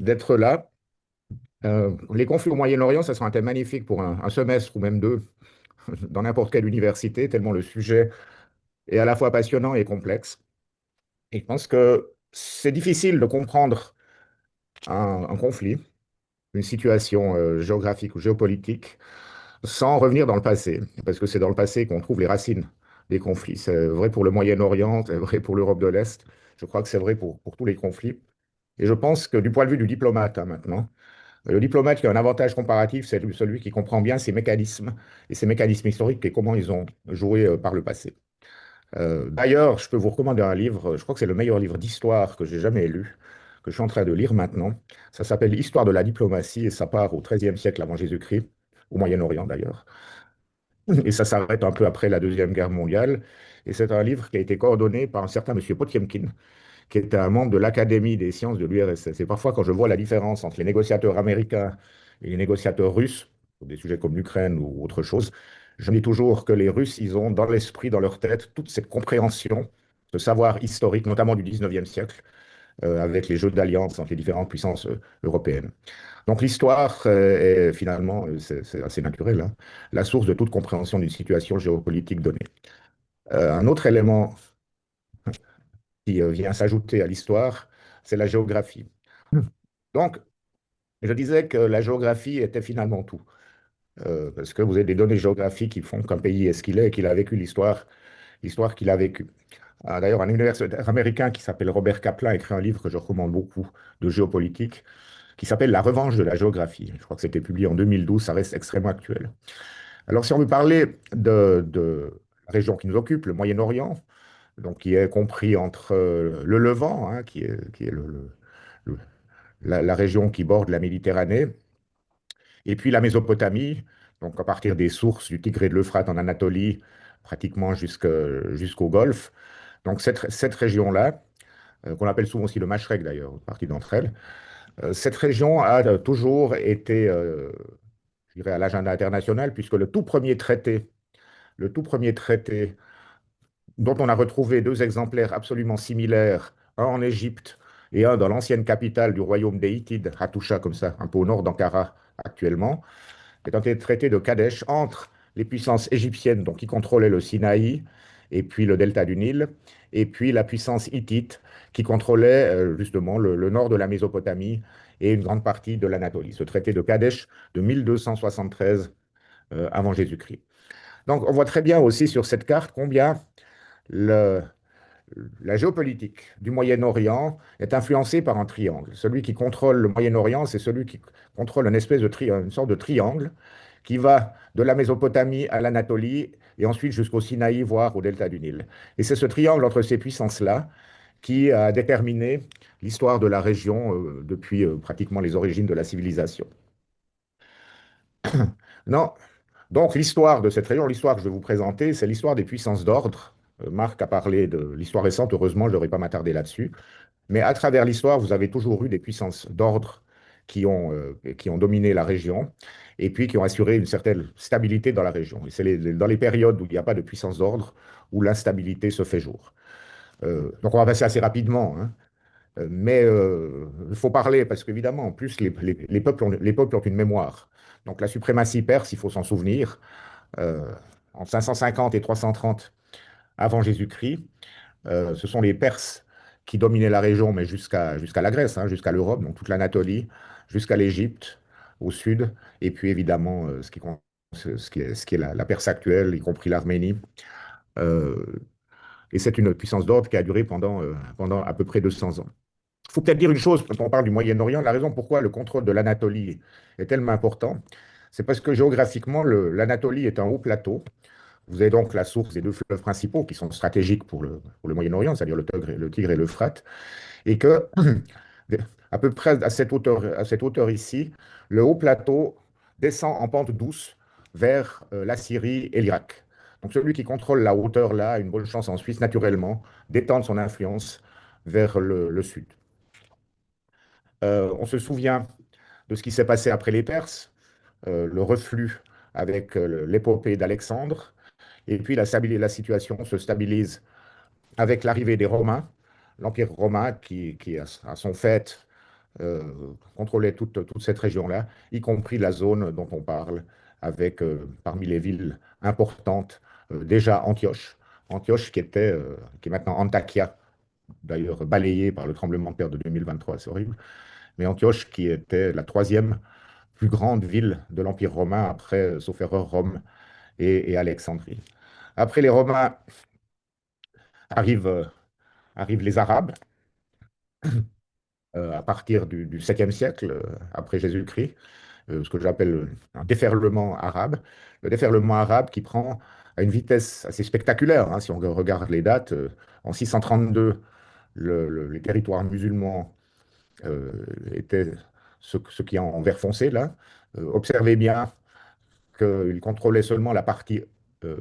d'être là. Les conflits au Moyen-Orient, ça sera un thème magnifique pour un semestre ou même deux dans n'importe quelle université, tellement le sujet est à la fois passionnant et complexe. Et je pense que c'est difficile de comprendre un conflit, une situation géographique ou géopolitique, sans revenir dans le passé, parce que c'est dans le passé qu'on trouve les racines des conflits. C'est vrai pour le Moyen-Orient, c'est vrai pour l'Europe de l'Est, je crois que c'est vrai pour tous les conflits. Et je pense que du point de vue du diplomate, hein, maintenant, le diplomate qui a un avantage comparatif, c'est celui qui comprend bien ces mécanismes et ces mécanismes historiques et comment ils ont joué par le passé. D'ailleurs, je peux vous recommander un livre, je crois que c'est le meilleur livre d'histoire que j'ai jamais lu, que je suis en train de lire maintenant. Ça s'appelle Histoire de la diplomatie et ça part au XIIIe siècle avant Jésus-Christ, au Moyen-Orient d'ailleurs. Et ça s'arrête un peu après la Deuxième Guerre mondiale. Et c'est un livre qui a été coordonné par un certain monsieur Potiemkin, qui était un membre de l'Académie des sciences de l'URSS. Et parfois, quand je vois la différence entre les négociateurs américains et les négociateurs russes, pour des sujets comme l'Ukraine ou autre chose, je me dis toujours que les Russes, ils ont dans l'esprit, dans leur tête, toute cette compréhension, ce savoir historique, notamment du 19e siècle, avec les jeux d'alliance entre les différentes puissances européennes. Donc l'histoire est finalement, c'est assez naturel, hein, la source de toute compréhension d'une situation géopolitique donnée. Un autre élément qui vient s'ajouter à l'histoire, c'est la géographie. Donc, je disais que la géographie était finalement tout, parce que vous avez des données géographiques qui font qu'un pays est ce qu'il est et qu'il a vécu l'histoire qu'il a vécue. Ah, d'ailleurs, un universitaire américain qui s'appelle Robert Kaplan a écrit un livre que je recommande beaucoup de géopolitique, qui s'appelle La revanche de la géographie. Je crois que c'était publié en 2012, ça reste extrêmement actuel. Alors, si on veut parler de la région qui nous occupe, le Moyen-Orient, donc qui est compris entre le Levant, hein, qui est le- la région qui borde la Méditerranée, et puis la Mésopotamie, donc à partir des sources du Tigre et de l'Euphrate en Anatolie, pratiquement jusqu'au Golfe. Donc cette région-là, qu'on appelle souvent aussi le Mashrek d'ailleurs, une partie d'entre elles, cette région a toujours été, je dirais, à l'agenda international, puisque le tout premier traité dont on a retrouvé deux exemplaires absolument similaires, un en Égypte et un dans l'ancienne capitale du royaume des Hittides, Hattusha, comme ça, un peu au nord d'Ankara actuellement, est un traité de Kadesh entre les puissances égyptiennes, donc qui contrôlaient le Sinaï et puis le delta du Nil, et puis la puissance hittite qui contrôlait justement le nord de la Mésopotamie et une grande partie de l'Anatolie. Ce traité de Kadesh de 1273 avant Jésus-Christ. Donc on voit très bien aussi sur cette carte combien le, la géopolitique du Moyen-Orient est influencée par un triangle. Celui qui contrôle le Moyen-Orient, c'est celui qui contrôle une sorte de triangle qui va de la Mésopotamie à l'Anatolie et ensuite jusqu'au Sinaï, voire au delta du Nil. Et c'est ce triangle entre ces puissances-là qui a déterminé l'histoire de la région depuis pratiquement les origines de la civilisation. Non, donc l'histoire de cette région, l'histoire que je vais vous présenter, c'est l'histoire des puissances d'ordre. Marc a parlé de l'histoire récente, heureusement, je ne devrais pas m'attarder là-dessus. Mais à travers l'histoire, vous avez toujours eu des puissances d'ordre qui ont dominé la région et puis qui ont assuré une certaine stabilité dans la région. Et c'est dans les périodes où il n'y a pas de puissance d'ordre où l'instabilité se fait jour. Donc on va passer assez rapidement, hein. Mais il faut parler parce qu'évidemment, en plus, les peuples ont une mémoire. Donc la suprématie perse, il faut s'en souvenir, euh, en 550 et 330 avant Jésus-Christ, ce sont les Perses qui dominaient la région, mais jusqu'à la Grèce, hein, jusqu'à l'Europe, donc toute l'Anatolie, jusqu'à l'Égypte au sud, et puis évidemment ce qui est la Perse actuelle, y compris l'Arménie. Euh, et c'est une puissance d'ordre qui a duré pendant à peu près 200 ans. Il faut peut-être dire une chose quand on parle du Moyen-Orient, la raison pourquoi le contrôle de l'Anatolie est tellement important, c'est parce que géographiquement, l'Anatolie est un haut plateau. Vous avez donc la source des deux fleuves principaux qui sont stratégiques pour le Moyen-Orient, c'est-à-dire le Tigre et l'Euphrate, et que à peu près à cette hauteur ici, le haut plateau descend en pente douce vers la Syrie et l'Irak. Donc celui qui contrôle la hauteur là a une bonne chance en Suisse naturellement d'étendre son influence vers le sud. On se souvient de ce qui s'est passé après les Perses, le reflux avec l'épopée d'Alexandre, et puis la situation se stabilise avec l'arrivée des Romains, l'Empire romain qui a son fait contrôlait toute cette région-là, y compris la zone dont on parle, avec parmi les villes importantes, déjà Antioche. Antioche qui est maintenant Antakya, d'ailleurs balayée par le tremblement de terre de 2023, c'est horrible, mais Antioche qui était la troisième plus grande ville de l'Empire romain après, sauf erreur, Rome et Alexandrie. Après les Romains arrivent, arrivent les Arabes, à partir du 7e siècle, après Jésus-Christ, ce que j'appelle un déferlement arabe. Le déferlement arabe qui prend à une vitesse assez spectaculaire, hein, si on regarde les dates. En 632, les territoires musulmans euh, étaient ce qui est en vert foncé, là. Observez bien qu'ils contrôlaient seulement euh,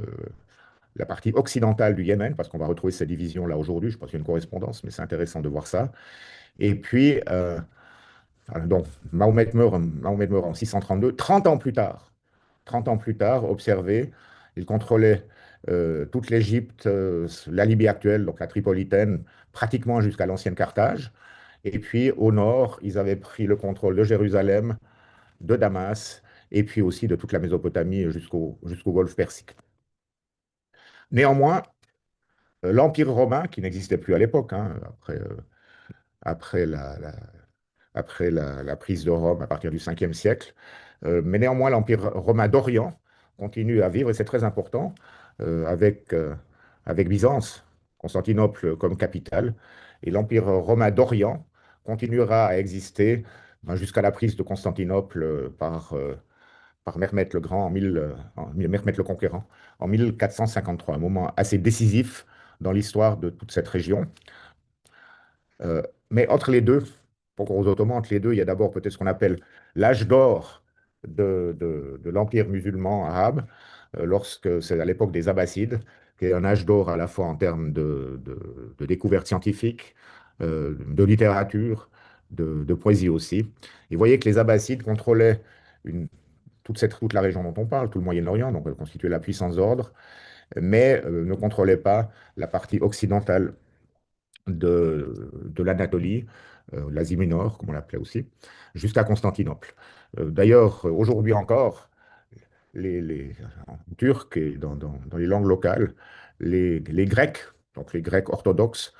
la partie occidentale du Yémen, parce qu'on va retrouver cette division-là aujourd'hui. Je pense qu'il y a une correspondance, mais c'est intéressant de voir ça. Et puis, donc, Mahomet meurt en 632. 30 ans plus tard, 30 ans plus tard, observez, il contrôlait toute l'Égypte, la Libye actuelle, donc la Tripolitaine, pratiquement jusqu'à l'ancienne Carthage. Et puis, au nord, ils avaient pris le contrôle de Jérusalem, de Damas, et puis aussi de toute la Mésopotamie jusqu'au Golfe Persique. Néanmoins, l'Empire romain, qui n'existait plus à l'époque, hein, après la prise de Rome à partir du 5e siècle, mais néanmoins, l'Empire romain d'Orient continue à vivre, et c'est très important, avec Byzance, Constantinople comme capitale, et l'Empire romain d'Orient continuera à exister ben, jusqu'à la prise de Constantinople par Mehmet le Grand, Mehmet le Conquérant, en 1453, un moment assez décisif dans l'histoire de toute cette région. Mais entre les deux, pour aux Ottomans, entre les deux, il y a d'abord peut-être ce qu'on appelle l'âge d'or de l'empire musulman arabe, lorsque c'est à l'époque des Abbassides, qui est un âge d'or à la fois en termes de découvertes scientifiques, de littérature, de poésie aussi. Et vous voyez que les Abbassides contrôlaient une, toute la région dont on parle, tout le Moyen-Orient, donc constituait la puissance d'ordre, mais ne contrôlaient pas la partie occidentale de l'Anatolie, l'Asie mineure, comme on l'appelait aussi, jusqu'à Constantinople. D'ailleurs, aujourd'hui encore, en turc et dans les langues locales, les Grecs, donc les Grecs orthodoxes,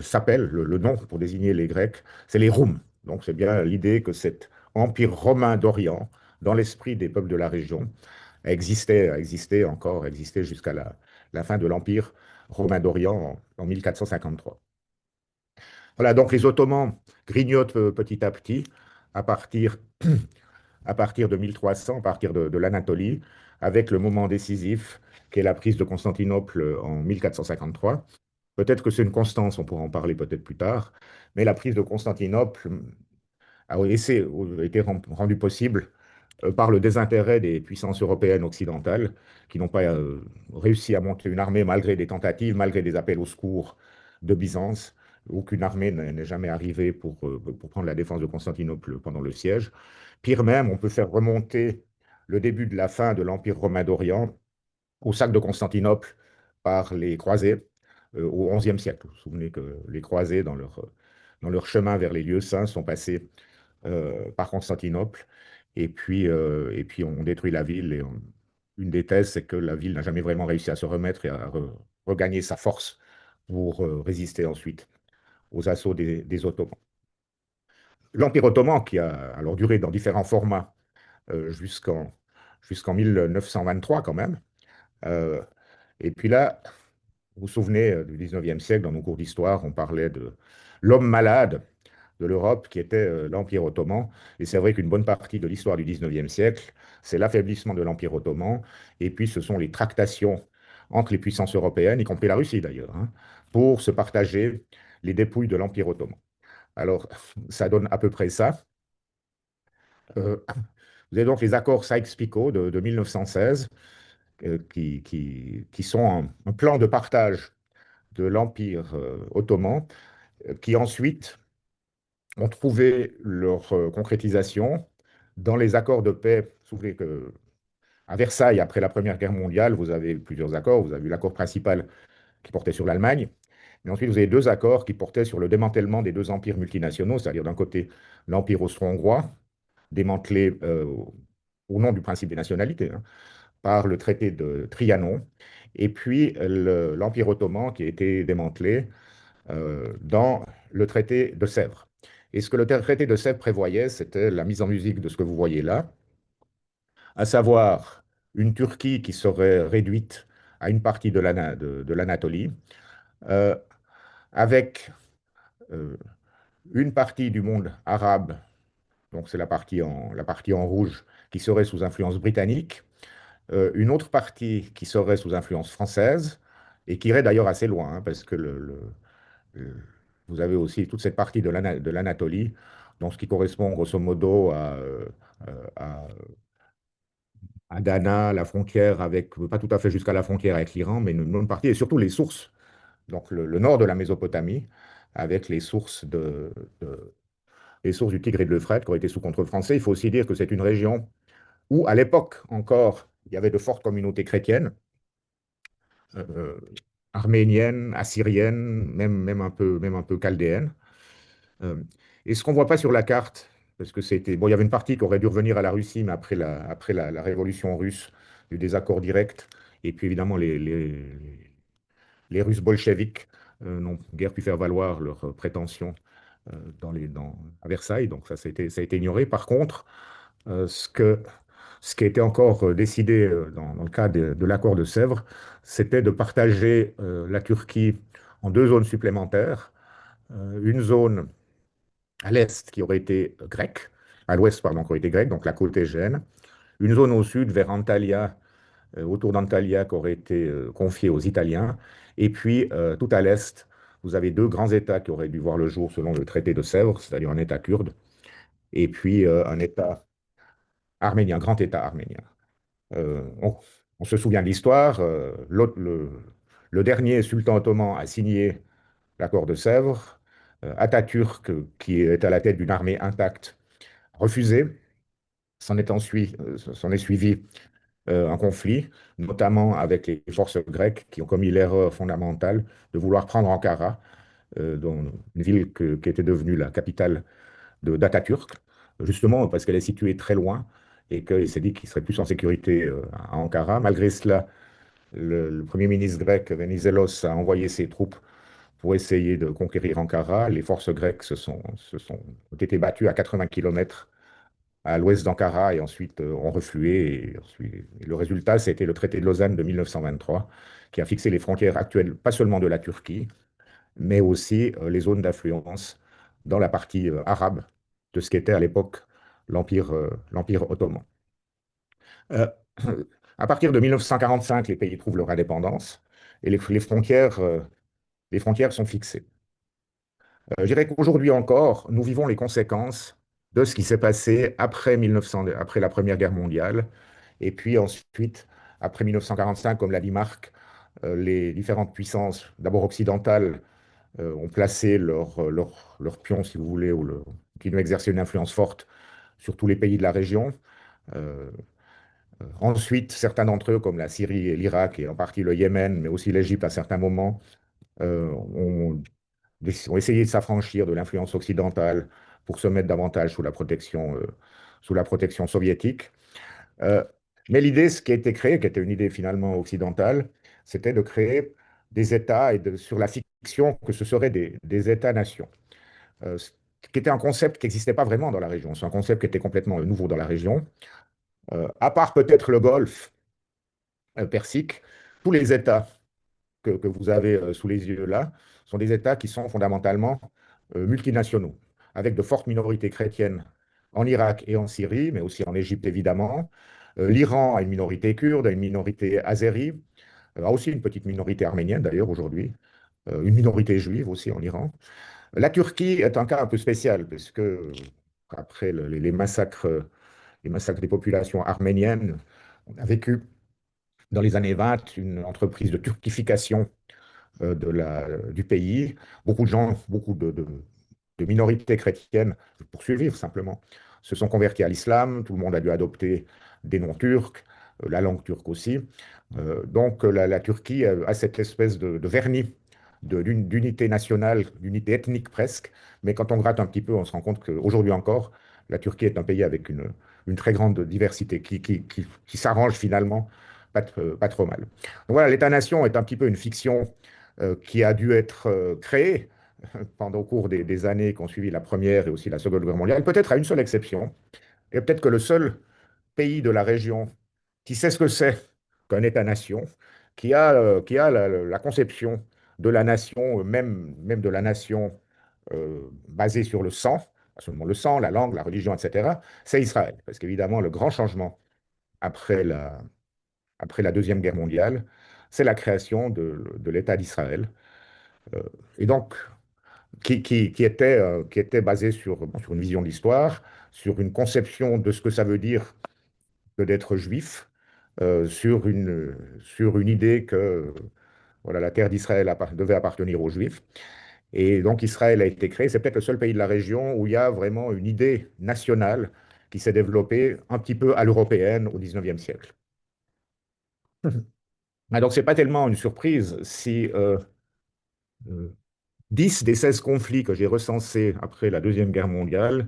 s'appellent, le nom pour désigner les Grecs, c'est les Roums. Donc c'est bien l'idée que cet empire romain d'Orient, dans l'esprit des peuples de la région, a existé jusqu'à la fin de l'empire romain d'Orient en 1453. Voilà, donc les Ottomans grignotent petit à petit à partir, à partir de 1300, à partir de l'Anatolie, avec le moment décisif qui est la prise de Constantinople en 1453. Peut-être que c'est une constance, on pourra en parler peut-être plus tard, mais la prise de Constantinople a été rendue possible par le désintérêt des puissances européennes occidentales qui n'ont pas réussi à monter une armée malgré des tentatives, malgré des appels au secours de Byzance. Aucune armée n'est jamais arrivée pour prendre la défense de Constantinople pendant le siège. Pire même, on peut faire remonter le début de la fin de l'Empire romain d'Orient au sac de Constantinople par les croisés au XIe siècle. Vous vous souvenez que les croisés, dans leur chemin vers les lieux saints, sont passés par Constantinople. Et puis on détruit la ville. Une des thèses, c'est que la ville n'a jamais vraiment réussi à se remettre et à regagner sa force pour résister ensuite aux assauts des Ottomans. L'Empire ottoman, qui a alors duré dans différents formats jusqu'en 1923 quand même. Euh, et puis là, vous vous souvenez du 19e siècle, dans nos cours d'histoire, on parlait de l'homme malade de l'Europe qui était l'Empire ottoman. Et c'est vrai qu'une bonne partie de l'histoire du 19e siècle, c'est l'affaiblissement de l'Empire ottoman. Et puis ce sont les tractations entre les puissances européennes, y compris la Russie d'ailleurs, hein, pour se partager les dépouilles de l'Empire ottoman. Alors, ça donne à peu près ça. Euh, vous avez donc les accords Sykes-Picot de 1916, qui sont un plan de partage de l'Empire ottoman, qui ensuite ont trouvé leur concrétisation dans les accords de paix. Vous vous souvenez qu'à Versailles, après la Première Guerre mondiale, vous avez plusieurs accords. Vous avez eu l'accord principal qui portait sur l'Allemagne, Mais ensuite, vous avez deux accords qui portaient sur le démantèlement des deux empires multinationaux, c'est-à-dire d'un côté l'Empire austro-hongrois, démantelé au nom du principe des nationalités, hein, par le traité de Trianon, et puis l'Empire ottoman qui a été démantelé dans le traité de Sèvres. Et ce que le traité de Sèvres prévoyait, c'était la mise en musique de ce que vous voyez là, à savoir une Turquie qui serait réduite à une partie de l'Anatolie, euh, avec euh, une partie du monde arabe, donc c'est la partie en rouge, qui serait sous influence britannique, une autre partie qui serait sous influence française, et qui irait d'ailleurs assez loin, hein, parce que le- vous avez aussi toute cette partie de l'Anatolie, donc ce qui correspond grosso modo à Adana, la frontière avec, pas tout à fait jusqu'à la frontière avec l'Iran, mais une bonne partie, et surtout les sources, donc le nord de la Mésopotamie, avec les sources du Tigre et de l'Euphrate qui ont été sous contrôle français. Il faut aussi dire que c'est une région où, à l'époque encore, il y avait de fortes communautés chrétiennes, euh, arméniennes, assyriennes, même un peu chaldéennes. Euh, et ce qu'on ne voit pas sur la carte, parce que c'était. Bon, il y avait une partie qui aurait dû revenir à la Russie, mais après la révolution russe, il y a eu des accords directs. Et puis évidemment, les Russes bolcheviques n'ont guère pu faire valoir leurs prétentions à Versailles, donc ça a été ignoré. Par contre, euh, ce que, ce qui a été encore décidé dans le cas de l'accord de Sèvres, c'était de partager la Turquie en deux zones supplémentaires. Une zone à l'est qui aurait été grecque, à l'ouest, pardon, qui aurait été grecque, donc la côte égéenne. Une zone au sud, vers Antalya, autour d'Antalya, qui aurait été confiée aux Italiens. Et puis, tout à l'est, vous avez deux grands États qui auraient dû voir le jour selon le traité de Sèvres, c'est-à-dire un État kurde, et puis un État arménien, un grand État arménien. Euh, on, on se souvient de l'histoire. Le dernier sultan ottoman a signé l'accord de Sèvres. Atatürk, qui est à la tête d'une armée intacte, refusé. S'en est suivi un conflit, notamment avec les forces grecques qui ont commis l'erreur fondamentale de vouloir prendre Ankara, dont une ville qui était devenue la capitale d'Atatürk, justement parce qu'elle est située très loin et qu'il s'est dit qu'il serait plus en sécurité à Ankara. Malgré cela, le Premier ministre grec Venizelos a envoyé ses troupes pour essayer de conquérir Ankara. Les forces grecques ont été battues à 80 km à l'ouest d'Ankara et ensuite ont reflué. Et le résultat, c'était le traité de Lausanne de 1923 qui a fixé les frontières actuelles, pas seulement de la Turquie, mais aussi les zones d'influence dans la partie arabe de ce qu'était à l'époque l'Empire ottoman. Euh, à partir de 1945, les pays trouvent leur indépendance et les frontières sont fixées. Je dirais qu'aujourd'hui encore, nous vivons les conséquences de ce qui s'est passé après 1900, après la Première Guerre mondiale, et puis ensuite, après 1945, comme l'a dit Marc, les différentes puissances, d'abord occidentales, ont placé leur pion, si vous voulez, qui nous exerçaient une influence forte sur tous les pays de la région. Euh, Ensuite, certains d'entre eux, comme la Syrie et l'Irak, et en partie le Yémen, mais aussi l'Égypte à certains moments, ont essayé de s'affranchir de l'influence occidentale pour se mettre davantage sous la protection soviétique. Euh, mais l'idée, ce qui a été créé, qui était une idée finalement occidentale, c'était de créer des États sur la fiction que ce seraient des États-nations, ce qui était un concept qui n'existait pas vraiment dans la région. C'est un concept qui était complètement nouveau dans la région. À part peut-être le Golfe Persique, tous les États que vous avez sous les yeux là sont des États qui sont fondamentalement multinationaux, avec de fortes minorités chrétiennes en Irak et en Syrie, mais aussi en Égypte évidemment. L'Iran a une minorité kurde, a une minorité azérie, a aussi une petite minorité arménienne d'ailleurs aujourd'hui, une minorité juive aussi en Iran. La Turquie est un cas un peu spécial, parce que après les massacres des populations arméniennes, on a vécu dans les années 20 une entreprise de turquification du pays. Beaucoup de gens, de minorités chrétiennes, pour survivre simplement, se sont convertis à l'islam. Tout le monde a dû adopter des noms turcs, la langue turque aussi. Donc la Turquie a cette espèce de vernis d'unité nationale, d'unité ethnique presque. Mais quand on gratte un petit peu, on se rend compte qu'aujourd'hui encore, la Turquie est un pays avec une très grande diversité qui s'arrange finalement pas trop mal. Donc voilà, l'État-nation est un petit peu une fiction qui a dû être créée pendant au cours des années qui ont suivi la Première et aussi la Seconde Guerre mondiale, peut-être à une seule exception, et peut-être que le seul pays de la région qui sait ce que c'est qu'un État-nation, qui a la conception de la nation, même de la nation basée sur le sang, pas seulement le sang, la langue, la religion, etc., c'est Israël. Parce qu'évidemment, le grand changement après après la Deuxième Guerre mondiale, c'est la création de l'État d'Israël. Euh, et donc, qui était basé sur, bon, sur une vision de l'histoire, sur une conception de ce que ça veut dire que d'être juif, sur une idée que voilà, la terre d'Israël devait appartenir aux Juifs. Et donc Israël a été créé. C'est peut-être le seul pays de la région où il y a vraiment une idée nationale qui s'est développée un petit peu à l'européenne au XIXe siècle. Ah, donc, ce n'est pas tellement une surprise si euh, 10 des 16 conflits que j'ai recensés après la Deuxième Guerre mondiale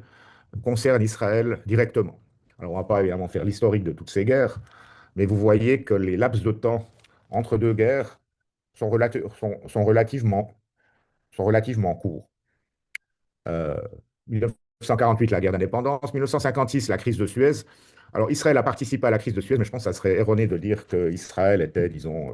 concernent Israël directement. Alors, on ne va pas évidemment faire l'historique de toutes ces guerres, mais vous voyez que les laps de temps entre deux guerres sont relativement courts. Euh, 1948, la guerre d'indépendance, 1956, la crise de Suez. Alors, Israël a participé à la crise de Suez, mais je pense que ça serait erroné de dire qu'Israël était, disons,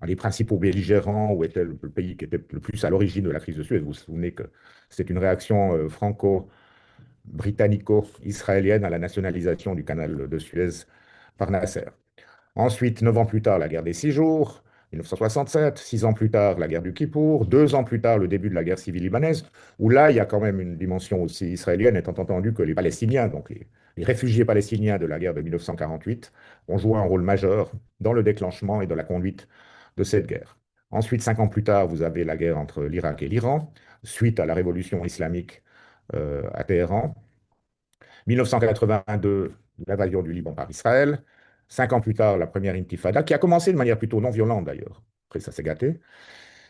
un des principaux belligérants ou était le pays qui était le plus à l'origine de la crise de Suez. Vous vous souvenez que c'était une réaction franco-britannico-israélienne à la nationalisation du canal de Suez par Nasser. Ensuite, 9 ans plus tard, la guerre des 6 jours, 1967. 6 ans plus tard, la guerre du Kippour. 2 ans plus tard, le début de la guerre civile libanaise, où là, il y a quand même une dimension aussi israélienne, étant entendu que les Palestiniens, donc les réfugiés palestiniens de la guerre de 1948, ont joué un rôle majeur dans le déclenchement et dans la conduite de cette guerre. Ensuite, 5 ans plus tard, vous avez la guerre entre l'Irak et l'Iran, suite à la révolution islamique à Téhéran. 1982, l'invasion du Liban par Israël. 5 ans plus tard, la première intifada, qui a commencé de manière plutôt non violente d'ailleurs. Après, ça s'est gâté.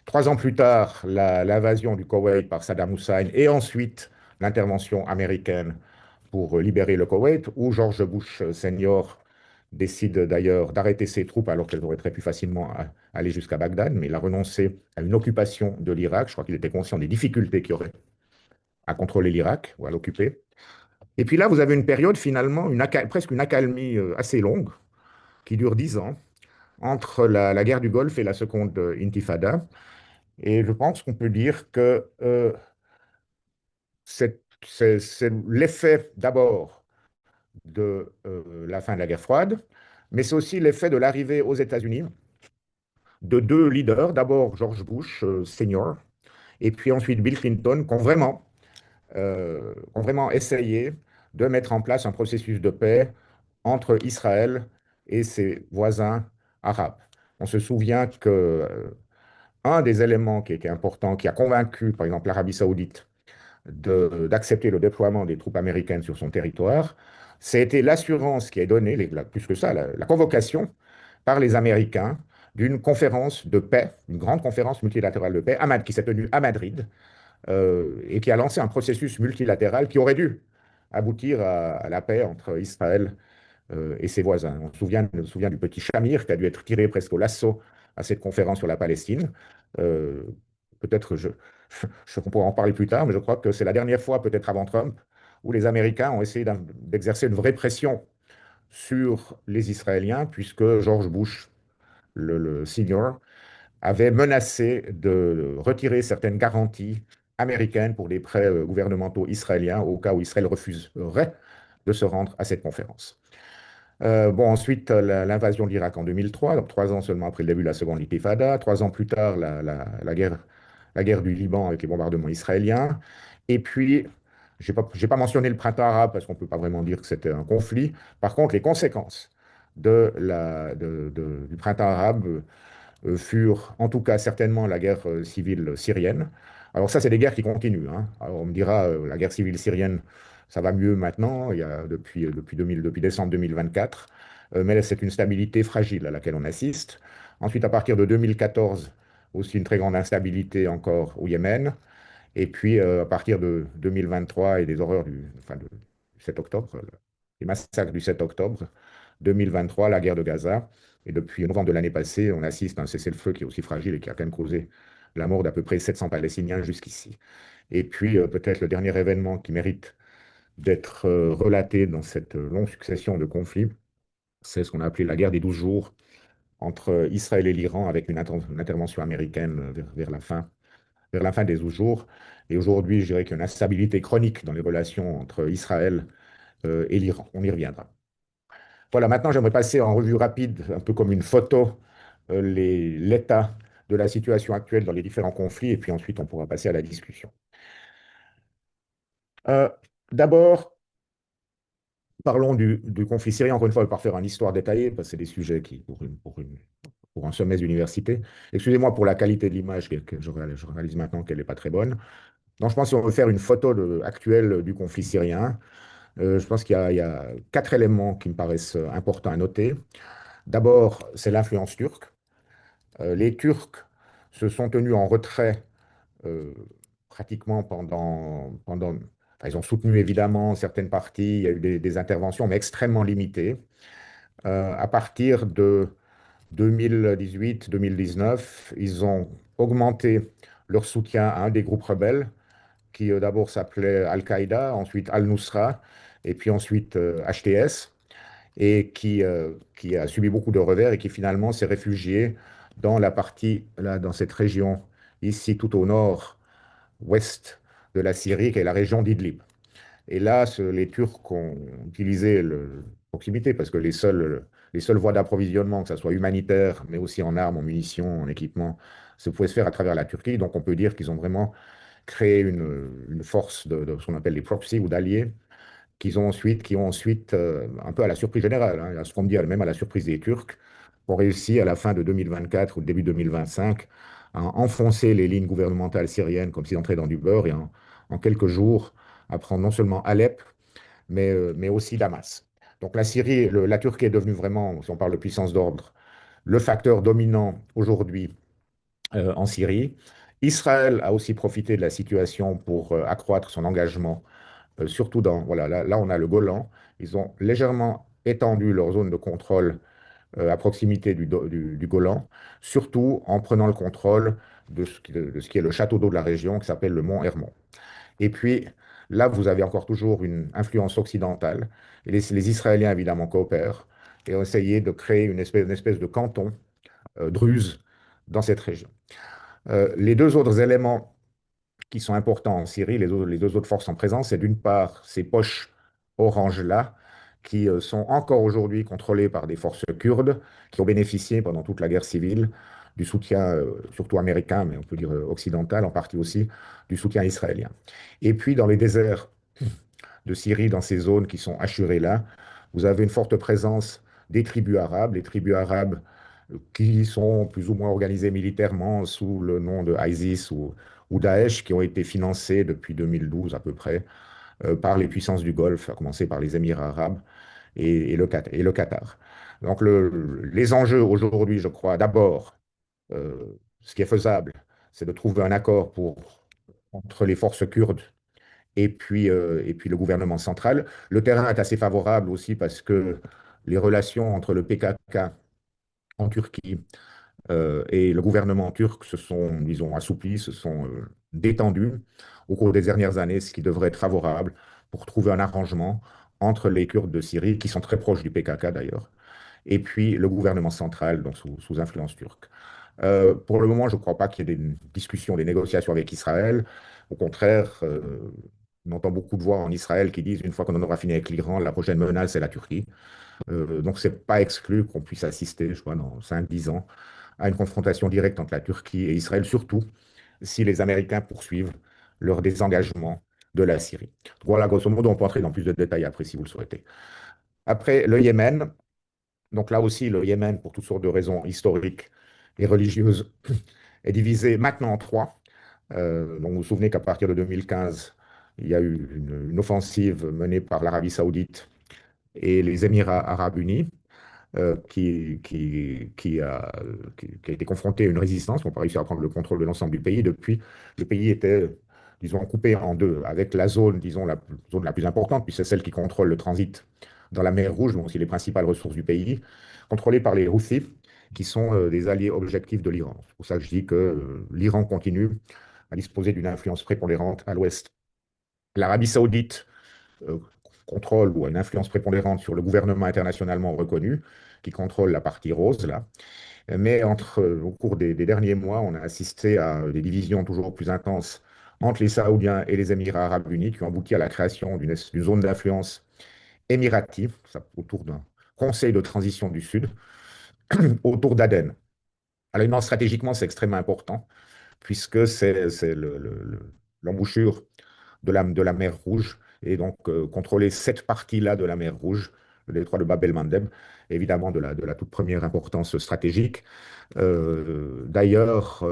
3 ans plus tard, l'invasion du Koweït par Saddam Hussein et ensuite l'intervention américaine pour libérer le Koweït, où George Bush senior décide d'ailleurs d'arrêter ses troupes alors qu'elles auraient très pu facilement aller jusqu'à Bagdad, mais il a renoncé à une occupation de l'Irak. Je crois qu'il était conscient des difficultés qu'il y aurait à contrôler l'Irak ou à l'occuper. Et puis là, vous avez une période finalement, presque une accalmie assez longue, qui dure 10 ans, entre la guerre du Golfe et la seconde intifada. Et je pense qu'on peut dire que c'est l'effet d'abord de la fin de la guerre froide, mais c'est aussi l'effet de l'arrivée aux États-Unis de deux leaders, d'abord George Bush senior, et puis ensuite Bill Clinton, qui ont vraiment essayé de mettre en place un processus de paix entre Israël et ses voisins arabes. On se souvient que un des éléments qui était important, qui a convaincu, par exemple, l'Arabie saoudite d'accepter le déploiement des troupes américaines sur son territoire, c'était l'assurance qui est donnée, plus que ça, la convocation par les Américains d'une conférence de paix, une grande conférence multilatérale de paix, qui s'est tenue à Madrid, et qui a lancé un processus multilatéral qui aurait dû aboutir à la paix entre Israël et ses voisins. On se souvient du petit Shamir qui a dû être tiré presque au lasso à cette conférence sur la Palestine. Euh, peut-être on pourra en parler plus tard, mais je crois que c'est la dernière fois, peut-être avant Trump, où les Américains ont essayé d'exercer une vraie pression sur les Israéliens, puisque George Bush, le senior, avait menacé de retirer certaines garanties américaines pour les prêts gouvernementaux israéliens au cas où Israël refuserait de se rendre à cette conférence. Bon, ensuite, l'invasion de l'Irak en 2003, donc 3 ans seulement après le début de la seconde intifada. 3 ans plus tard, la guerre du Liban avec les bombardements israéliens. Et puis, j'ai pas mentionné le printemps arabe parce qu'on ne peut pas vraiment dire que c'était un conflit. Par contre, les conséquences du printemps arabe furent en tout cas certainement la guerre civile syrienne. Alors ça, c'est des guerres qui continuent, hein. Alors on me dira, la guerre civile syrienne, ça va mieux maintenant, il y a depuis décembre 2024, mais c'est une stabilité fragile à laquelle on assiste. Ensuite, à partir de 2014, aussi une très grande instabilité encore au Yémen. Et puis, à partir de 2023 et des horreurs enfin, du 7 octobre, les massacres du 7 octobre 2023, la guerre de Gaza. Et depuis novembre de l'année passée, on assiste à un cessez-le-feu qui est aussi fragile et qui a quand même causé la mort d'à peu près 700 Palestiniens jusqu'ici. Et puis, peut-être le dernier événement qui mérite d'être relaté dans cette longue succession de conflits, c'est ce qu'on a appelé la guerre des 12 jours entre Israël et l'Iran, avec une intervention américaine vers la fin des 12 jours. Et aujourd'hui, je dirais qu'il y a une instabilité chronique dans les relations entre Israël et l'Iran. On y reviendra. Voilà, maintenant j'aimerais passer en revue rapide, un peu comme une photo, l'état de la situation actuelle dans les différents conflits, et puis ensuite on pourra passer à la discussion. Euh, D'abord, parlons du conflit syrien, encore une fois, par faire une histoire détaillée, parce que c'est des sujets qui, pour un semestre d'université. Excusez-moi pour la qualité de l'image, que je réalise maintenant qu'elle n'est pas très bonne. Donc, je pense qu'on veut faire une photo actuelle du conflit syrien. Je pense qu'il y a quatre éléments qui me paraissent importants à noter. D'abord, c'est l'influence turque. Les Turcs se sont tenus en retrait euh, pratiquement enfin, ils ont soutenu évidemment certaines parties, il y a eu des interventions, mais extrêmement limitées. À partir de 2018-2019, ils ont augmenté leur soutien à un des groupes rebelles qui d'abord s'appelait Al-Qaïda, ensuite Al-Nusra, et puis ensuite HTS, et qui a subi beaucoup de revers et qui finalement s'est réfugié dans la partie, là, dans cette région, ici tout au nord-ouest de la Syrie, qui est la région d'Idlib. Et là, les Turcs ont utilisé le proximité parce que les seules voies d'approvisionnement, que ce soit humanitaire, mais aussi en armes, en munitions, en équipement, se pouvaient se faire à travers la Turquie. Donc on peut dire qu'ils ont vraiment créé une force de ce qu'on appelle les proxys ou d'alliés, qui ont ensuite, un peu à la surprise générale, hein, à ce qu'on me dit, même à la surprise des Turcs, ont réussi à la fin de 2024 ou début 2025 à enfoncer les lignes gouvernementales syriennes comme s'ils entraient dans du beurre et en quelques jours à prendre non seulement Alep, mais aussi Damas. Donc la Syrie, la Turquie est devenue vraiment, si on parle de puissance d'ordre, le facteur dominant aujourd'hui en Syrie. Israël a aussi profité de la situation pour accroître son engagement, surtout voilà, là, on a le Golan. Ils ont légèrement étendu leur zone de contrôle à proximité du Golan, surtout en prenant le contrôle de ce qui est le château d'eau de la région, qui s'appelle le mont Hermon. Et puis, là, vous avez encore toujours une influence occidentale. Et les Israéliens, évidemment, coopèrent et ont essayé de créer une espèce de canton druze dans cette région. Les deux autres éléments qui sont importants en Syrie, les deux autres forces en présence, c'est d'une part ces poches oranges-là, qui sont encore aujourd'hui contrôlées par des forces kurdes, qui ont bénéficié pendant toute la guerre civile du soutien, surtout américain, mais on peut dire occidental, en partie aussi, du soutien israélien. Et puis dans les déserts de Syrie, dans ces zones qui sont assurées là, vous avez une forte présence des tribus arabes, les tribus arabes qui sont plus ou moins organisées militairement sous le nom de ISIS ou Daesh, qui ont été financées depuis 2012 à peu près par les puissances du Golfe, à commencer par les Émirats arabes et le Qatar. Donc les enjeux aujourd'hui, je crois, d'abord, ce qui est faisable, c'est de trouver un accord entre les forces kurdes et puis le gouvernement central. Le terrain est assez favorable aussi parce que les relations entre le PKK en Turquie et le gouvernement turc se sont, disons, assouplies, se sont détendues au cours des dernières années, ce qui devrait être favorable pour trouver un arrangement entre les Kurdes de Syrie, qui sont très proches du PKK d'ailleurs, et puis le gouvernement central, donc sous influence turque. Pour le moment, je ne crois pas qu'il y ait des discussions, des négociations avec Israël. Au contraire, on entend beaucoup de voix en Israël qui disent, une fois qu'on en aura fini avec l'Iran, la prochaine menace, c'est la Turquie. Donc, ce n'est pas exclu qu'on puisse assister, je crois, dans 5-10 ans, à une confrontation directe entre la Turquie et Israël, surtout si les Américains poursuivent leur désengagement de la Syrie. Voilà, grosso modo, on peut entrer dans plus de détails après, si vous le souhaitez. Après, le Yémen. Donc là aussi, le Yémen, pour toutes sortes de raisons historiques et religieuses, est divisé maintenant en trois. Donc vous vous souvenez qu'à partir de 2015, il y a eu une offensive menée par l'Arabie saoudite et les Émirats arabes unis. qui a été confronté à une résistance, qui n'a pas réussi à prendre le contrôle de l'ensemble du pays. Depuis, le pays était, disons, coupé en deux, avec la zone, disons, la zone la plus importante, puis c'est celle qui contrôle le transit dans la mer Rouge, mais aussi les principales ressources du pays, contrôlée par les Houthis, qui sont des alliés objectifs de l'Iran. C'est pour ça que je dis que l'Iran continue à disposer d'une influence prépondérante à l'ouest. L'Arabie saoudite euh, contrôle ou a une influence prépondérante sur le gouvernement internationalement reconnu, qui contrôle la partie rose, là. Mais au cours des derniers mois, on a assisté à des divisions toujours plus intenses entre les Saoudiens et les Émirats arabes unis, qui ont abouti à la création d'une zone d'influence émirative, autour d'un conseil de transition du Sud, autour d'Aden. Alors, stratégiquement, c'est extrêmement important, puisque c'est l'embouchure de la mer Rouge, et donc contrôler cette partie-là de la mer Rouge, le détroit de Bab el-Mandeb, évidemment de la toute première importance stratégique. D'ailleurs,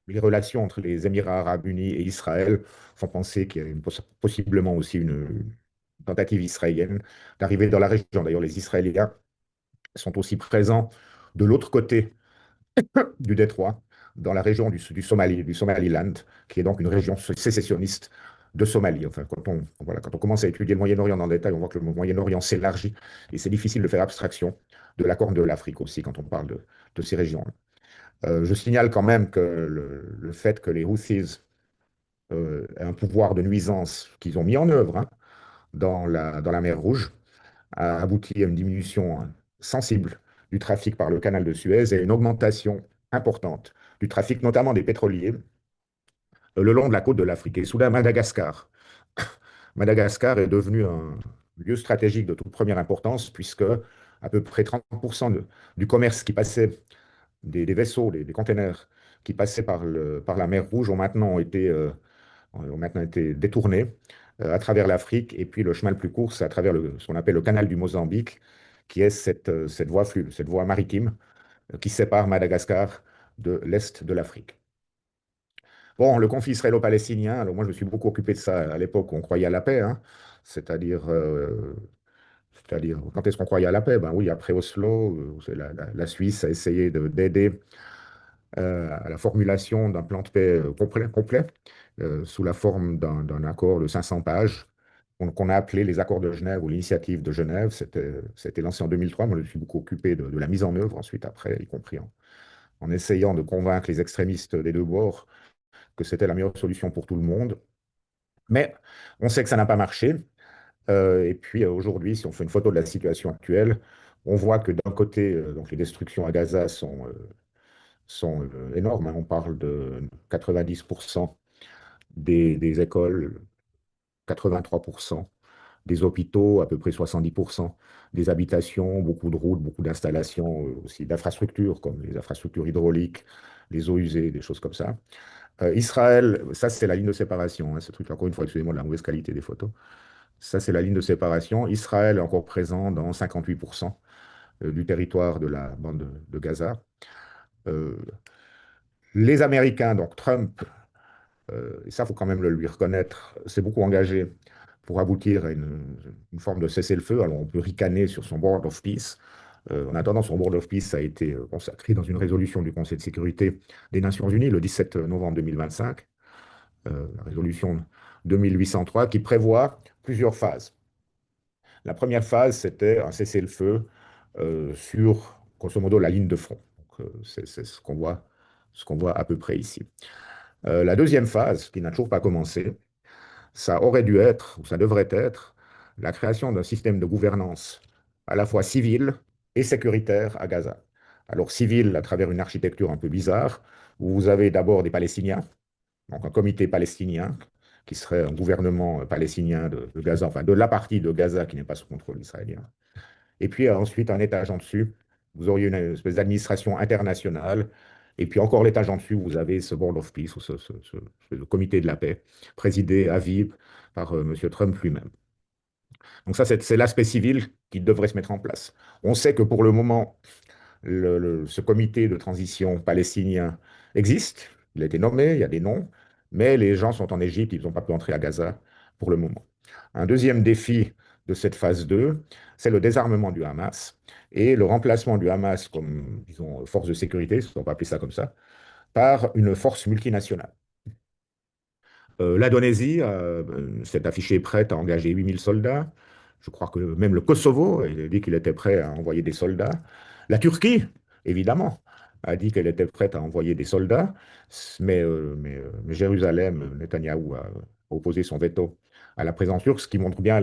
les relations entre les Émirats arabes unis et Israël font penser qu'il y a possiblement aussi une tentative israélienne d'arriver dans la région. D'ailleurs, les Israéliens sont aussi présents de l'autre côté du détroit, dans la région du Somalie, du Somaliland, qui est donc une région sécessionniste de Somalie. Enfin, quand on commence à étudier le Moyen-Orient dans le détail, on voit que le Moyen-Orient s'élargit et c'est difficile de faire abstraction de la Corne de l'Afrique aussi quand on parle de ces régions. Je signale quand même que le fait que les Houthis aient un pouvoir de nuisance qu'ils ont mis en œuvre, hein, dans la mer Rouge a abouti à une diminution sensible du trafic par le canal de Suez et une augmentation importante du trafic, notamment des pétroliers, le long de la côte de l'Afrique. Et soudain, Madagascar est devenu un lieu stratégique de toute première importance, puisque à peu près 30% du commerce qui passait, des vaisseaux, des containers qui passaient par la mer Rouge ont maintenant été détournés à travers l'Afrique. Et puis le chemin le plus court, c'est à travers ce qu'on appelle le canal du Mozambique, qui est cette voie maritime qui sépare Madagascar de l'Est de l'Afrique. Bon, le conflit israélo-palestinien, alors moi je me suis beaucoup occupé de ça à l'époque où on croyait à la paix, hein. c'est-à-dire, euh, c'est-à-dire, quand est-ce qu'on croyait à la paix? Ben oui, après Oslo, la Suisse a essayé d'aider à la formulation d'un plan de paix complet, sous la forme d'un accord de 500 pages qu'on a appelé les accords de Genève ou l'initiative de Genève. C'était lancé en 2003. Moi, je me suis beaucoup occupé de la mise en œuvre ensuite, après, y compris en essayant de convaincre les extrémistes des deux bords que c'était la meilleure solution pour tout le monde. Mais on sait que ça n'a pas marché. Et puis aujourd'hui, si on fait une photo de la situation actuelle, on voit que d'un côté, donc les destructions à Gaza sont énormes, hein. On parle de 90% des écoles, 83% des hôpitaux, à peu près 70% des habitations, beaucoup de routes, beaucoup d'installations aussi d'infrastructures, comme les infrastructures hydrauliques, les eaux usées, des choses comme ça. Israël, ça c'est la ligne de séparation, hein, ce truc, encore une fois, excusez-moi de la mauvaise qualité des photos. Ça c'est la ligne de séparation. Israël est encore présent dans 58% du territoire de la bande de Gaza. Euh, les Américains, donc Trump, et ça, il faut quand même le lui reconnaître, s'est beaucoup engagé pour aboutir à une forme de cessez-le-feu. Alors, on peut ricaner sur son Board of Peace. En attendant, son Board of Peace a été consacré dans une résolution du Conseil de sécurité des Nations Unies le 17 novembre 2025, la résolution 2803, qui prévoit plusieurs phases. La première phase, c'était un cessez-le-feu sur, grosso modo, la ligne de front. C'est ce qu'on voit à peu près ici. La deuxième phase, qui n'a toujours pas commencé, ça aurait dû être, ou ça devrait être, la création d'un système de gouvernance à la fois civil et sécuritaire à Gaza. Alors civil à travers une architecture un peu bizarre, où vous avez d'abord des Palestiniens, donc un comité palestinien, qui serait un gouvernement palestinien de Gaza, enfin de la partie de Gaza qui n'est pas sous contrôle israélien. Et puis ensuite, un étage en dessus, vous auriez une espèce d'administration internationale. Et puis encore l'étage en dessus, vous avez ce Board of Peace, ou ce comité de la paix, présidé à vide par M. Trump lui-même. Donc ça, c'est l'aspect civil qui devrait se mettre en place. On sait que pour le moment, ce comité de transition palestinien existe. Il a été nommé, il y a des noms, mais les gens sont en Égypte, ils n'ont pas pu entrer à Gaza pour le moment. Un deuxième défi de cette phase 2, c'est le désarmement du Hamas et le remplacement du Hamas comme, disons, force de sécurité, si on peut appeler ça comme ça, par une force multinationale. L'Indonésie s'est affichée prête à engager 8000 soldats. Je crois que même le Kosovo a dit qu'il était prêt à envoyer des soldats. La Turquie, évidemment, a dit qu'elle était prête à envoyer des soldats. Mais Jérusalem, Netanyahou a opposé son veto à la présence turque, ce qui montre bien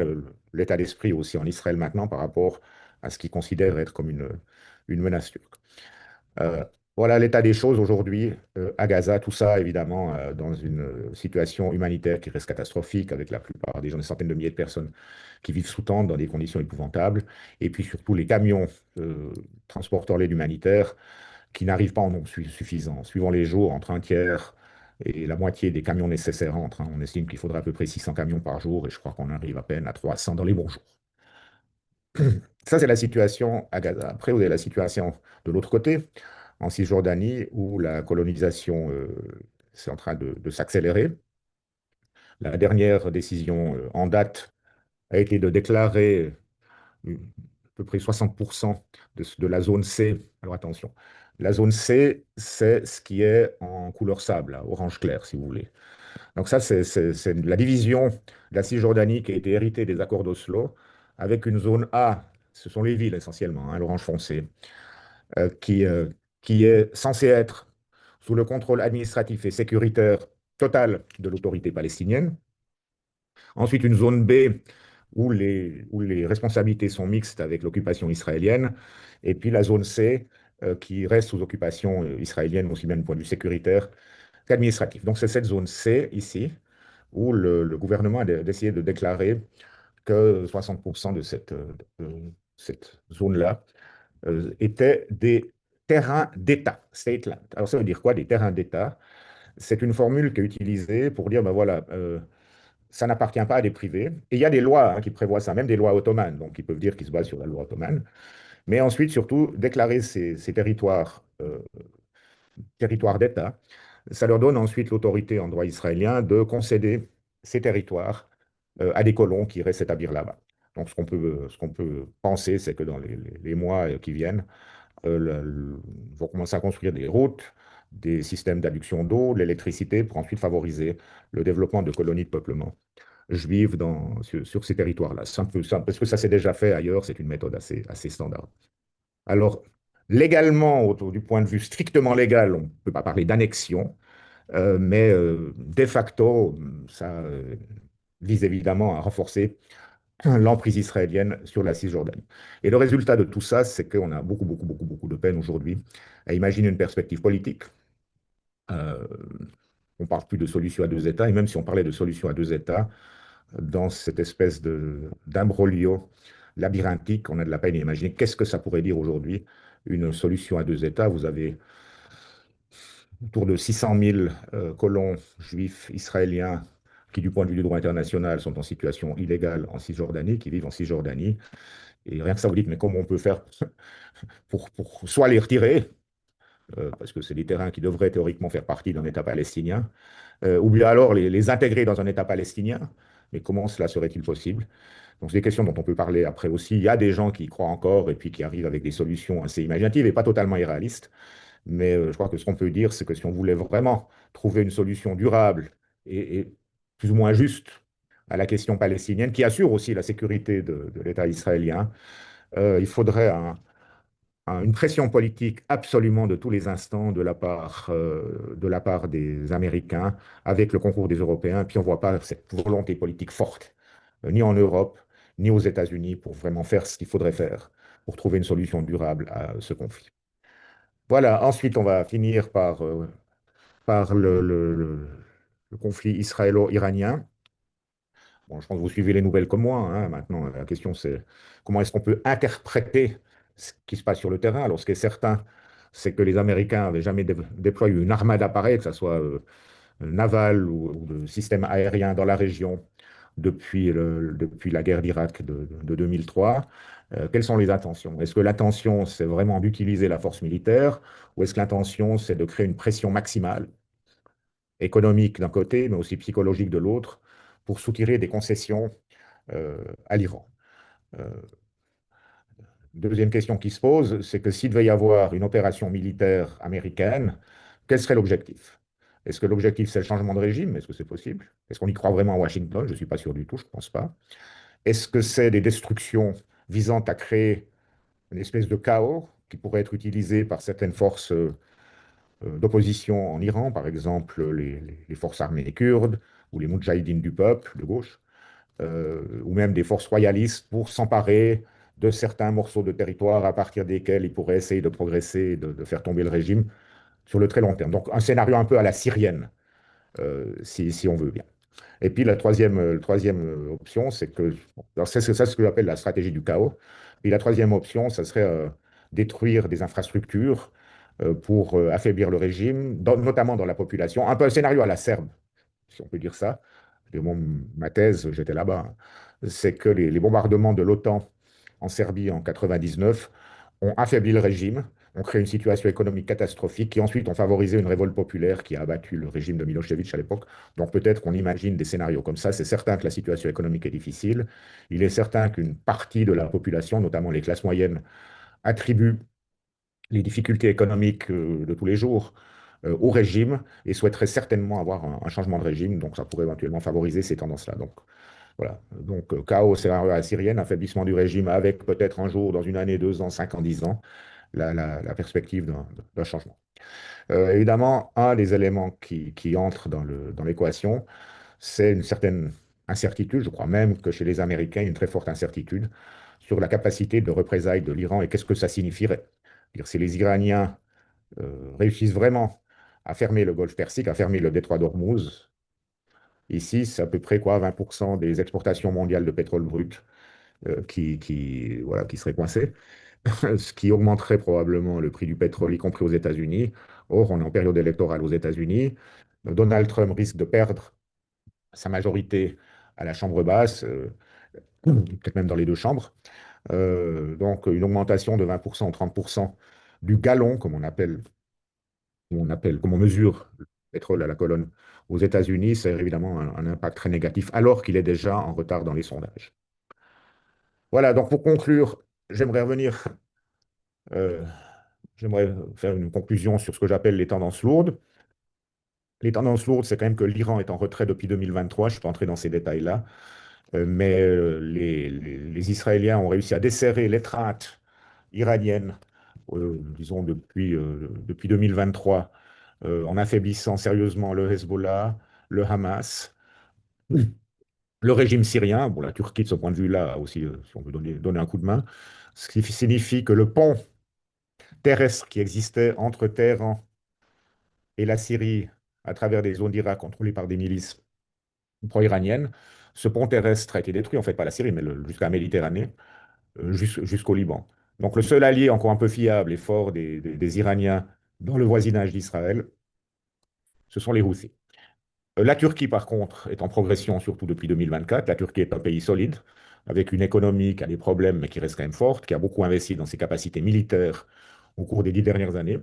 l'état d'esprit aussi en Israël maintenant par rapport à ce qu'ils considèrent être comme une menace turque. Euh, voilà l'état des choses aujourd'hui à Gaza, tout ça évidemment dans une situation humanitaire qui reste catastrophique avec la plupart des gens, des centaines de milliers de personnes qui vivent sous tente dans des conditions épouvantables, et puis surtout les camions transportant l'aide humanitaire qui n'arrivent pas en nombre suffisant. Suivant les jours, entre un tiers et la moitié des camions nécessaires entrent, hein. On estime qu'il faudra à peu près 600 camions par jour, et je crois qu'on arrive à peine à 300 dans les bons jours. Ça, c'est la situation à Gaza. Après, vous avez la situation de l'autre côté, en Cisjordanie, où la colonisation c'est en train de s'accélérer. La dernière décision en date a été de déclarer à peu près 60% de la zone C. Alors attention, la zone C, c'est ce qui est en couleur sable, là, orange clair, si vous voulez. Donc ça, c'est la division de la Cisjordanie qui a été héritée des accords d'Oslo, avec une zone A, ce sont les villes essentiellement, hein, l'orange foncé, euh, qui, euh, qui est censée être sous le contrôle administratif et sécuritaire total de l'autorité palestinienne. Ensuite, une zone B où les responsabilités sont mixtes avec l'occupation israélienne. Et puis la zone C qui reste sous occupation israélienne, aussi bien du point de vue sécuritaire qu'administratif. Donc c'est cette zone C ici où le gouvernement a décidé de déclarer que 60% de cette zone-là étaient des terrains d'État, state land. Alors ça veut dire quoi, des terrains d'État? C'est une formule qui est utilisée pour dire, ben voilà, ça n'appartient pas à des privés. Et il y a des lois hein, qui prévoient ça, même des lois ottomanes, donc ils peuvent dire qu'ils se basent sur la loi ottomane. Mais ensuite, surtout, déclarer ces territoires, territoires d'État, ça leur donne ensuite l'autorité en droit israélien de concéder ces territoires à des colons qui iraient s'établir là-bas. Donc ce qu'on peut penser, c'est que dans les mois qui viennent, vont commencer à construire des routes, des systèmes d'adduction d'eau, de l'électricité, pour ensuite favoriser le développement de colonies de peuplement juives sur ces territoires-là. C'est un peu simple, parce que ça s'est déjà fait ailleurs, c'est une méthode assez standard. Alors, légalement, du point de vue strictement légal, on ne peut pas parler d'annexion, mais de facto, ça vise évidemment à renforcer l'emprise israélienne sur la Cisjordanie. Et le résultat de tout ça, c'est qu'on a beaucoup de peine aujourd'hui à imaginer une perspective politique. Euh, on ne parle plus de solution à deux États, et même si on parlait de solution à deux États, dans cette espèce d'imbroglio labyrinthique, on a de la peine à imaginer qu'est-ce que ça pourrait dire aujourd'hui, une solution à deux États. Vous avez autour de 600 000 colons juifs israéliens qui, du point de vue du droit international, sont en situation illégale en Cisjordanie, qui vivent en Cisjordanie. Et rien que ça, vous dites, mais comment on peut faire pour soit les retirer, parce que c'est des terrains qui devraient théoriquement faire partie d'un État palestinien, ou bien alors les intégrer dans un État palestinien. Mais comment cela serait-il possible? Donc, c'est des questions dont on peut parler après aussi. Il y a des gens qui y croient encore et puis qui arrivent avec des solutions assez imaginatives et pas totalement irréalistes. Mais je crois que ce qu'on peut dire, c'est que si on voulait vraiment trouver une solution durable et plus ou moins juste à la question palestinienne, qui assure aussi la sécurité de l'État israélien, il faudrait une pression politique absolument de tous les instants de la part des Américains, avec le concours des Européens. Puis on ne voit pas cette volonté politique forte, ni en Europe, ni aux États-Unis, pour vraiment faire ce qu'il faudrait faire pour trouver une solution durable à ce conflit. Voilà, ensuite on va finir par le conflit israélo-iranien. Bon, je pense que vous suivez les nouvelles comme moi, hein. Maintenant, la question c'est comment est-ce qu'on peut interpréter ce qui se passe sur le terrain. Alors, ce qui est certain, c'est que les Américains n'avaient jamais déployé une armade d'appareils, que ce soit navale ou de système aérien dans la région depuis la guerre d'Irak de 2003. Quelles sont les intentions? Est-ce que l'intention, c'est vraiment d'utiliser la force militaire ou est-ce que l'intention, c'est de créer une pression maximale, économique d'un côté, mais aussi psychologique de l'autre, pour soutirer des concessions à l'Iran? Euh, Deuxième question qui se pose, c'est que s'il devait y avoir une opération militaire américaine, quel serait l'objectif? Est-ce que l'objectif, c'est le changement de régime? Est-ce que c'est possible? Est-ce qu'on y croit vraiment à Washington? Je ne suis pas sûr du tout, je ne pense pas. Est-ce que c'est des destructions visant à créer une espèce de chaos qui pourrait être utilisé par certaines forces d'opposition en Iran, par exemple les forces armées kurdes ou les moudjahidines du peuple de gauche, ou même des forces royalistes pour s'emparer de certains morceaux de territoire à partir desquels ils pourraient essayer de progresser, de faire tomber le régime sur le très long terme. Donc un scénario un peu à la syrienne, si on veut bien. Et puis la troisième option, c'est que, bon, alors c'est ça ce que j'appelle la stratégie du chaos. Puis la troisième option, ça serait détruire des infrastructures pour affaiblir le régime, notamment dans la population. Un peu un scénario à la Serbe, si on peut dire ça. Et bon, ma thèse, j'étais là-bas, hein, c'est que les bombardements de l'OTAN en Serbie en 99 ont affaibli le régime, ont créé une situation économique catastrophique qui ensuite ont favorisé une révolte populaire qui a abattu le régime de Milosevic à l'époque. Donc peut-être qu'on imagine des scénarios comme ça. C'est certain que la situation économique est difficile. Il est certain qu'une partie de la population, notamment les classes moyennes, attribue les difficultés économiques de tous les jours au régime et souhaiterait certainement avoir un changement de régime. Donc ça pourrait éventuellement favoriser ces tendances-là. Donc voilà. Donc chaos, scénario à la syrienne, affaiblissement du régime avec peut-être un jour, dans une année, 2 ans, 5 ans, 10 ans, la perspective d'un changement. Évidemment, un des éléments qui entre dans l'équation, c'est une certaine incertitude, je crois même que chez les Américains, une très forte incertitude sur la capacité de représailles de l'Iran et qu'est-ce que ça signifierait. Dire, si les Iraniens réussissent vraiment à fermer le Golfe Persique, à fermer le détroit d'Ormuz, ici, c'est à peu près quoi, 20% des exportations mondiales de pétrole brut voilà, qui seraient coincées, ce qui augmenterait probablement le prix du pétrole, y compris aux États-Unis. Or, on est en période électorale aux États-Unis. Donald Trump risque de perdre sa majorité à la Chambre basse, peut-être même dans les deux chambres. Donc, une augmentation de 20% ou 30% du gallon, comme on mesure le pétrole à la colonne aux États-Unis, c'est évidemment un impact très négatif, alors qu'il est déjà en retard dans les sondages. Voilà, donc pour conclure, j'aimerais revenir, euh, j'aimerais faire une conclusion sur ce que j'appelle les tendances lourdes. Les tendances lourdes, c'est quand même que l'Iran est en retrait depuis 2023, je ne suis pas entré dans ces détails-là, mais les Israéliens ont réussi à desserrer l'étreinte iranienne, disons depuis 2023, en affaiblissant sérieusement le Hezbollah, le Hamas, le régime syrien. Bon, la Turquie, de ce point de vue-là, aussi, si on veut donner un coup de main, ce qui signifie que le pont terrestre qui existait entre Téhéran et la Syrie à travers des zones d'Irak contrôlées par des milices pro-iraniennes, ce pont terrestre a été détruit, en fait, pas la Syrie, mais jusqu'à la Méditerranée, jusqu'au Liban. Donc le seul allié encore un peu fiable et fort des Iraniens dans le voisinage d'Israël, ce sont les Houthis. La Turquie, par contre, est en progression, surtout depuis 2024. La Turquie est un pays solide, avec une économie qui a des problèmes, mais qui reste quand même forte, qui a beaucoup investi dans ses capacités militaires au cours des 10 dernières années,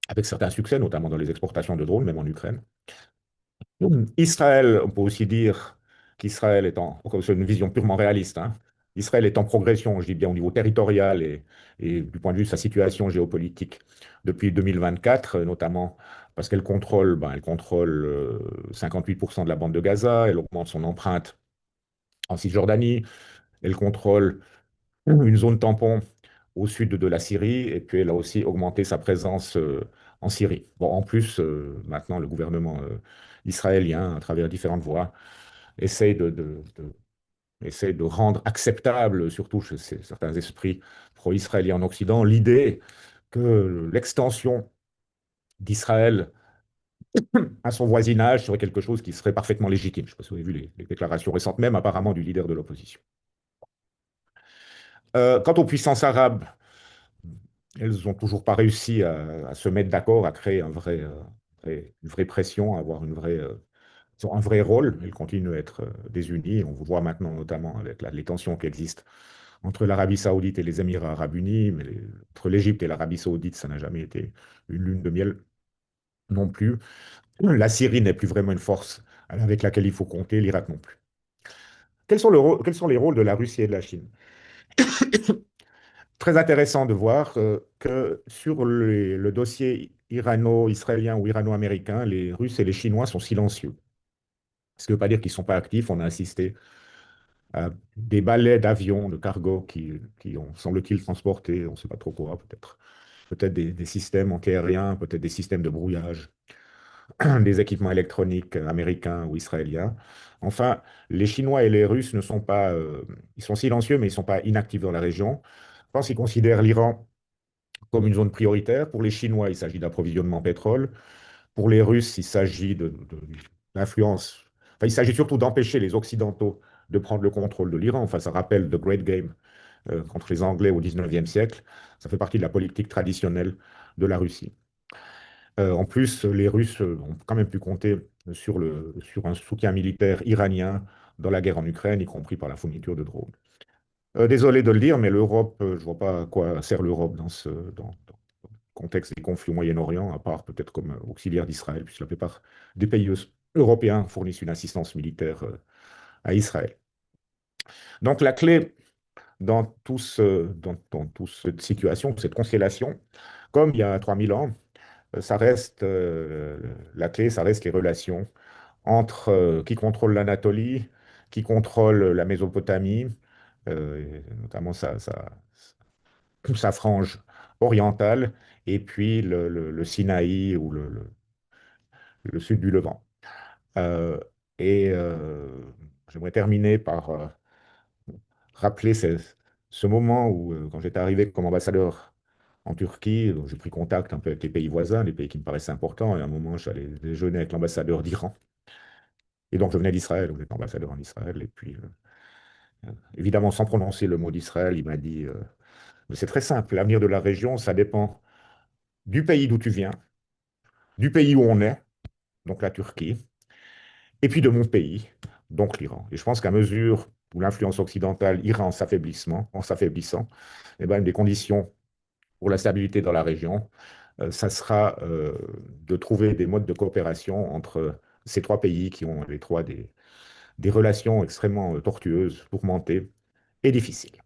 avec certains succès, notamment dans les exportations de drones, même en Ukraine. Israël, on peut aussi dire qu'Israël est en, c'est une vision purement réaliste, hein. Israël est en progression, je dis bien au niveau territorial et du point de vue de sa situation géopolitique depuis 2024, notamment parce qu'elle contrôle, elle contrôle 58% de la bande de Gaza, elle augmente son empreinte en Cisjordanie, elle contrôle une zone tampon au sud de la Syrie, et puis elle a aussi augmenté sa présence en Syrie. Bon, en plus, maintenant, le gouvernement israélien, à travers différentes voies, essaye essaye de rendre acceptable, surtout chez certains esprits pro-israéliens en Occident, l'idée que l'extension d'Israël à son voisinage serait quelque chose qui serait parfaitement légitime. Je ne sais pas si vous avez vu les déclarations récentes, même apparemment du leader de l'opposition. Quant aux puissances arabes, elles n'ont toujours pas réussi à se mettre d'accord, à créer une vraie pression, à avoir un vrai rôle. Elles continuent à être désunies. On voit maintenant notamment avec les tensions qui existent entre l'Arabie saoudite et les Émirats arabes unis, mais entre l'Égypte et l'Arabie saoudite, ça n'a jamais été une lune de miel non plus. La Syrie n'est plus vraiment une force avec laquelle il faut compter, l'Irak non plus. Quels sont les rôles de la Russie et de la Chine? Très intéressant de voir que sur le dossier irano-israélien ou irano-américain, les Russes et les Chinois sont silencieux. Ce qui ne veut pas dire qu'ils ne sont pas actifs. On a assisté à des balais d'avions, de cargo qui ont, semble-t-il, transporté, on ne sait pas trop quoi, peut-être des systèmes antiaériens, peut-être des systèmes de brouillage, des équipements électroniques américains ou israéliens. Enfin, les Chinois et les Russes ne sont pas, ils sont silencieux, mais ils ne sont pas inactifs dans la région. Je pense qu'ils considèrent l'Iran comme une zone prioritaire. Pour les Chinois, il s'agit d'approvisionnement en pétrole. Pour les Russes, il s'agit d'influence. Enfin, il s'agit surtout d'empêcher les Occidentaux de prendre le contrôle de l'Iran. Enfin, ça rappelle The Great Game contre les Anglais au XIXe siècle. Ça fait partie de la politique traditionnelle de la Russie. En plus, les Russes ont quand même pu compter sur un soutien militaire iranien dans la guerre en Ukraine, y compris par la fourniture de drones. Désolé de le dire, mais l'Europe, je ne vois pas à quoi sert l'Europe dans le contexte des conflits au Moyen-Orient, à part peut-être comme auxiliaire d'Israël, puisque la plupart des pays européens fournissent une assistance militaire à Israël. Donc la clé dans toute cette situation, cette constellation, comme il y a 3000 ans, ça reste la clé, ça reste les relations entre qui contrôle l'Anatolie, qui contrôle la Mésopotamie, et notamment sa frange orientale, et puis le Sinaï ou le sud du Levant. Euh, et j'aimerais terminer par rappeler ce moment où, quand j'étais arrivé comme ambassadeur en Turquie, j'ai pris contact un peu avec les pays voisins, les pays qui me paraissaient importants, et à un moment, j'allais déjeuner avec l'ambassadeur d'Iran. Et donc, je venais d'Israël, où j'étais ambassadeur en Israël, et puis, évidemment, sans prononcer le mot d'Israël, il m'a dit, mais c'est très simple, l'avenir de la région, ça dépend du pays d'où tu viens, du pays où on est, donc la Turquie, et puis de mon pays, donc l'Iran. Et je pense qu'à mesure où l'influence occidentale ira en s'affaiblissant, eh ben, une des conditions pour la stabilité dans la région, ça sera de trouver des modes de coopération entre ces trois pays qui ont les trois des relations extrêmement tortueuses, tourmentées et difficiles.